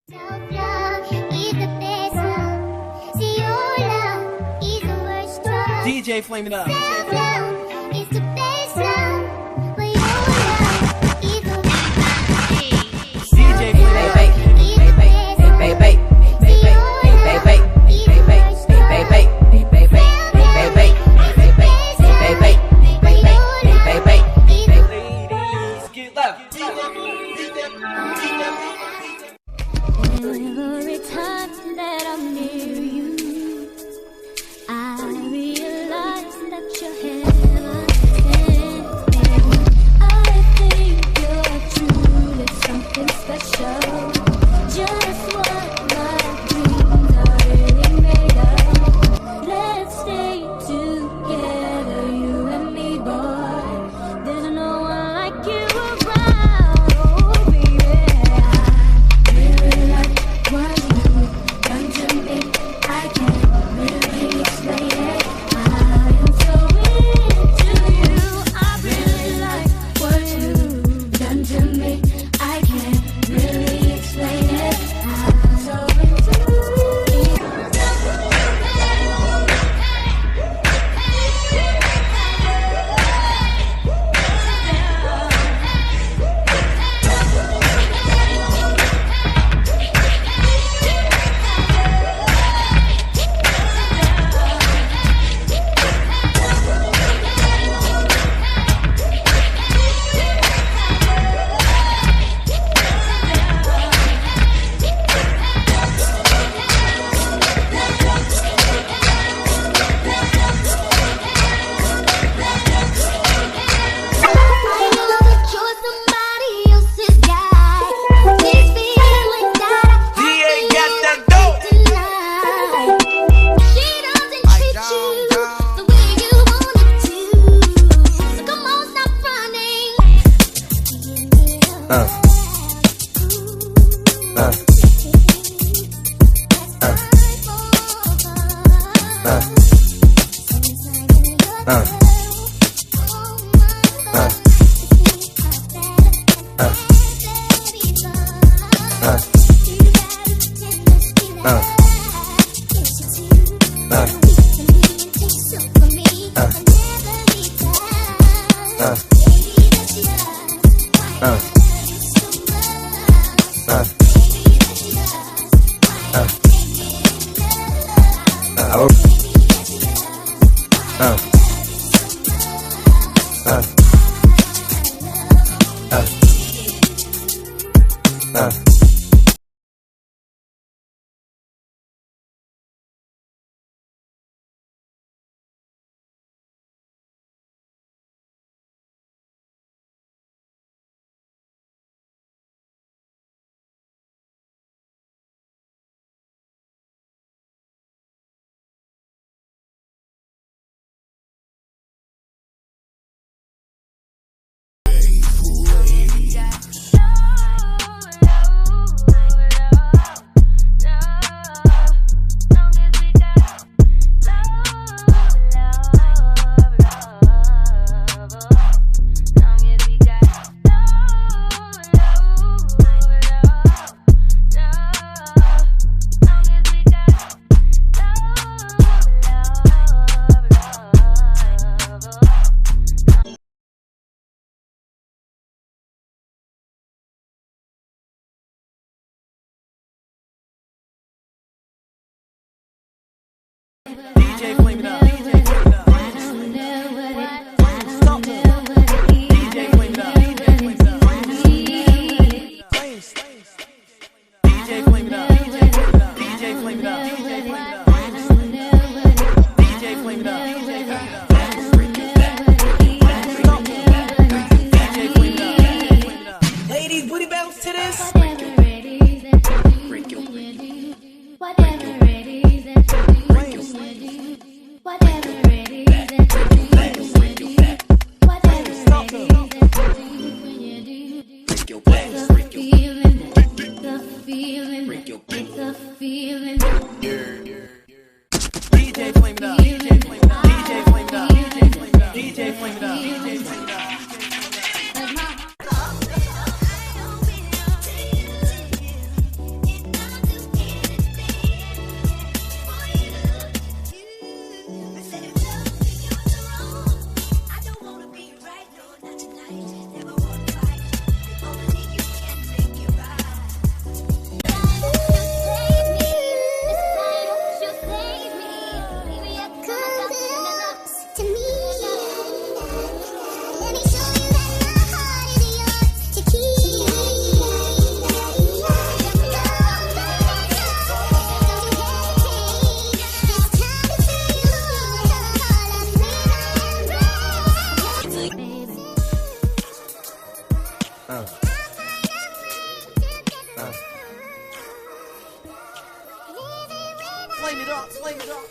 DJ flame it up. Every time that I'm near you, I realize that you're heaven sent. I think you're truly something special. Just what my dreams are really made of. Let's stay together, you and me, boy. There's no one like you around, oh baby. I really like what you've done to me. I can't really explain it. I am so into you. I really like what you've done to me. I can't really explain it. I'm so into you. DJ flame it up. DJ flame it up. Stop it. DJ flame it up. DJ flame it up. DJ flame it up. DJ flame it up. DJ flame it up. DJ flame it up. DJ flame it up. Ladies, booty bounce to this. Whatever it is that you do, whatever it is that you do, whatever it is that you do when you do, it's a feeling, it's a feeling, it's a feeling. DJ flame it up. DJ flame it up. DJ flame it up. DJ flame it up. DJ flame it up. DJ flame it up. flame it up, flame it up.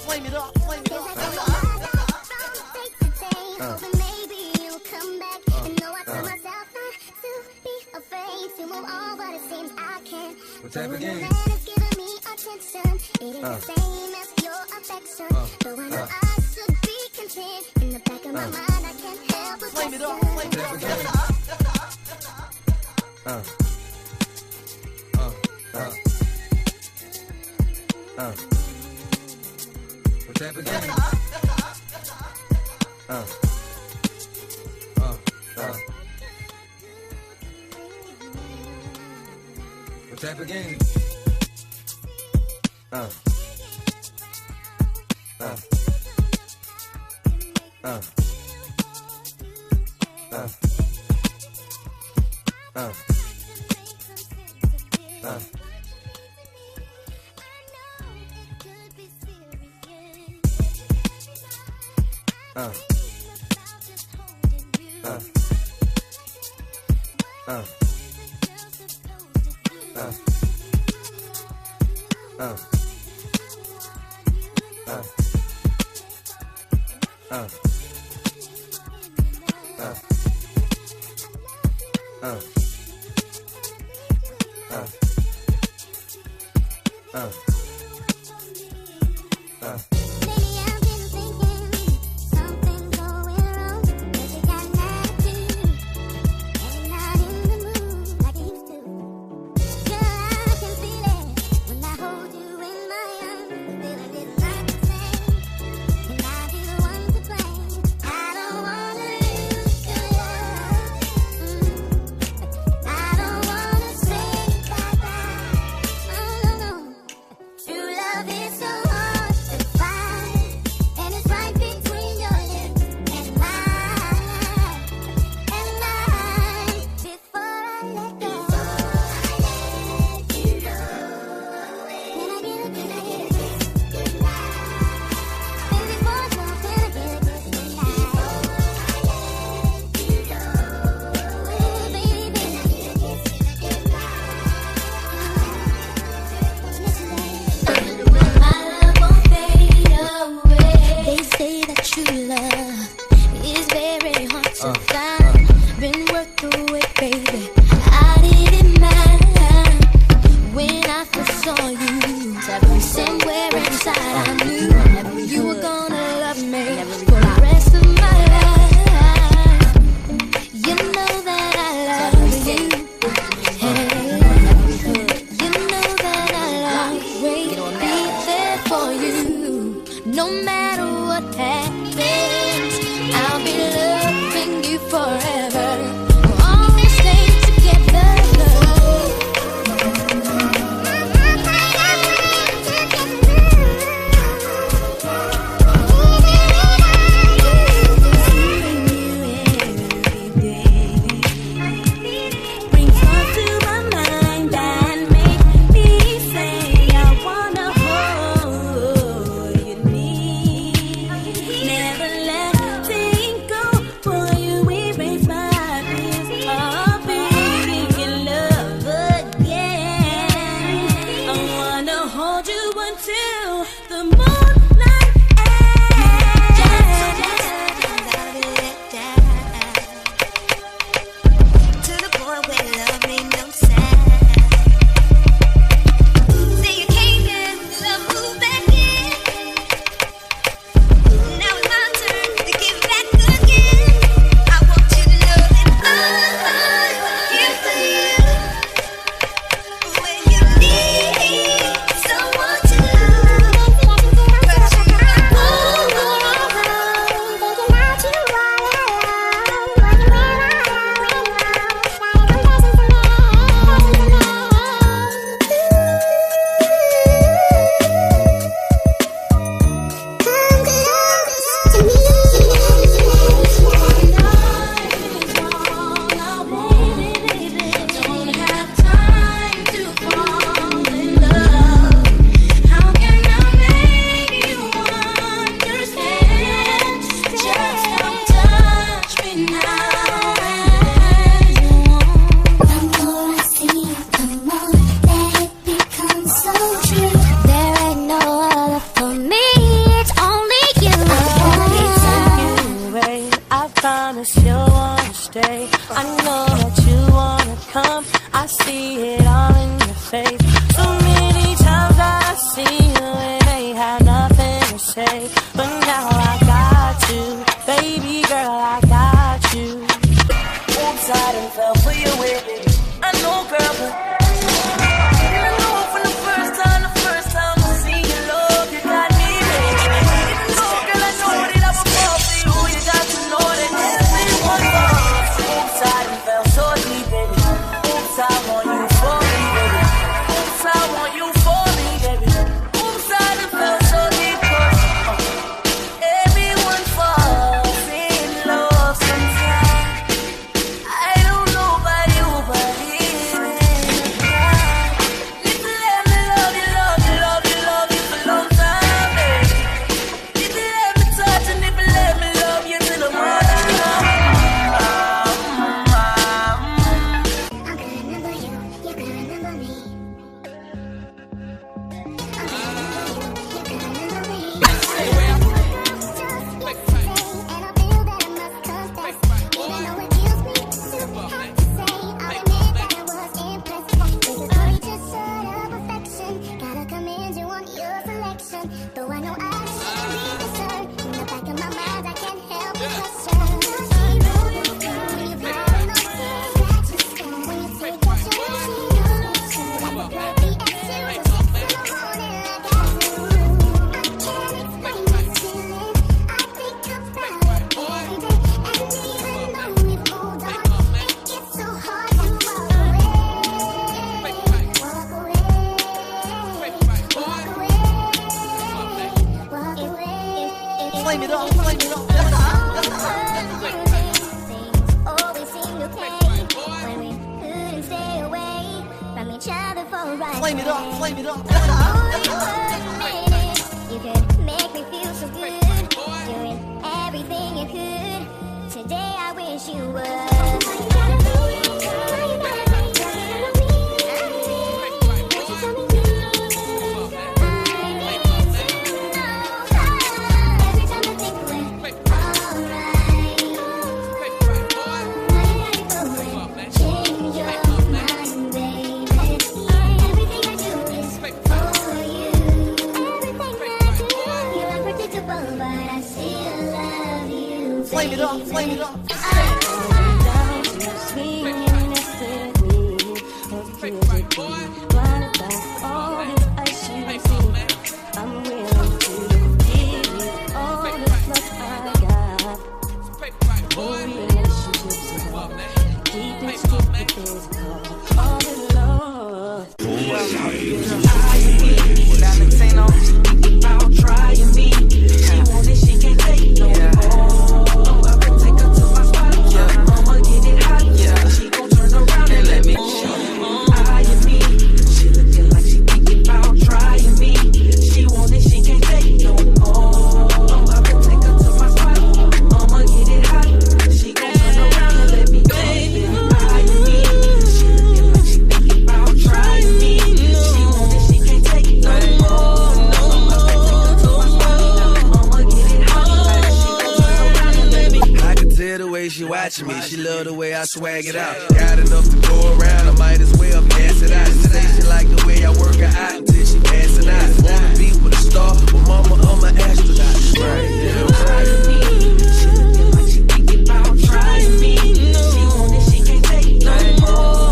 Flame it up, flame it up. What type of game? Flame it up, flame it up. What type of game? What type of game? I see it all in your face. So many times I see you and ain't had nothing to say, but now I got you, baby girl, I got you. Oops, I done fell for your way, baby. I know, girl, but I know from the first time I see your love, you got me, baby. Even though, girl, I know that I would fall for you, you got to know that everyone falls. Oops, I done fell so deep, baby. Oops, I want you for me, baby. Oops, I want you for me, baby. Oops, I done fell so deep, 'cause everyone falls in love sometimes. I don't know about you, but even if you let me love you, love you, love you, love you for a long time, baby. If you let me touch and if you let me love you till the morning come. Though I know I should be concerned, in the back of my mind I can't help but question. When you take what you want, like a baby at 6 in the morning, I got you. I can't explain this feeling. I think about it every day, and even though we've moved on, it gets so hard to walk away. Walk away. Walk away. Flame it up, flame it up. Things always seem to take when we couldn't stay away from each other for a ride. Flame it up, flame it up. Oh, you were amazing. You could make me feel so good, doing everything you could. Today I wish you would. Flame it up, flame it up. Me. She love the way I swag it out. Got enough to go around, I might as well pass it out. She say she like the way I work her out until she passing out. Wanna be with a star, but mama, I'm an astronaut. Right, yeah, right. She looking like she thinking about trying me. She want it, she can't take no more.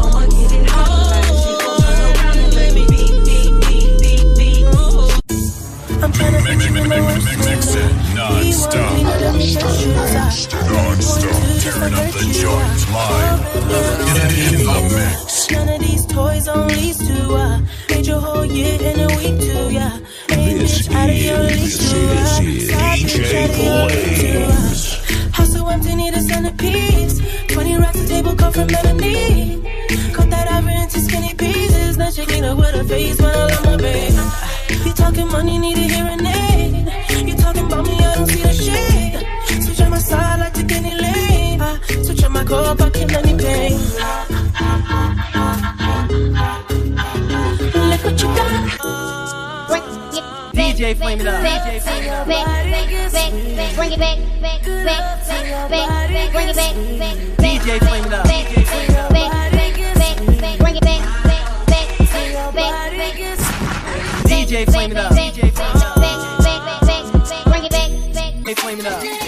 I'ma get it hard. She gon' turn around and let me beat. I'm trying to mix it non-stop. Non-stop, tearing up the joints live. Get it in the mix. None of these toys on lease to made your whole year in a week too, yeah. This is DJ Blaze. House so empty, need a centerpiece. 20 racks a table cut from Melanie. Cut that ivory into skinny pieces. Now she clean up with her face when I love my babe. You talking money, need a hearing aid. You talking about me, I don't see the shade. Switch on my side, like to get any lane. Switch on my core, I can't any pain. Look what you got. DJ flame it up. Bring it back, DJ flame it up. DJ flame it up. DJ flame it up. Bring it back. They flame it up.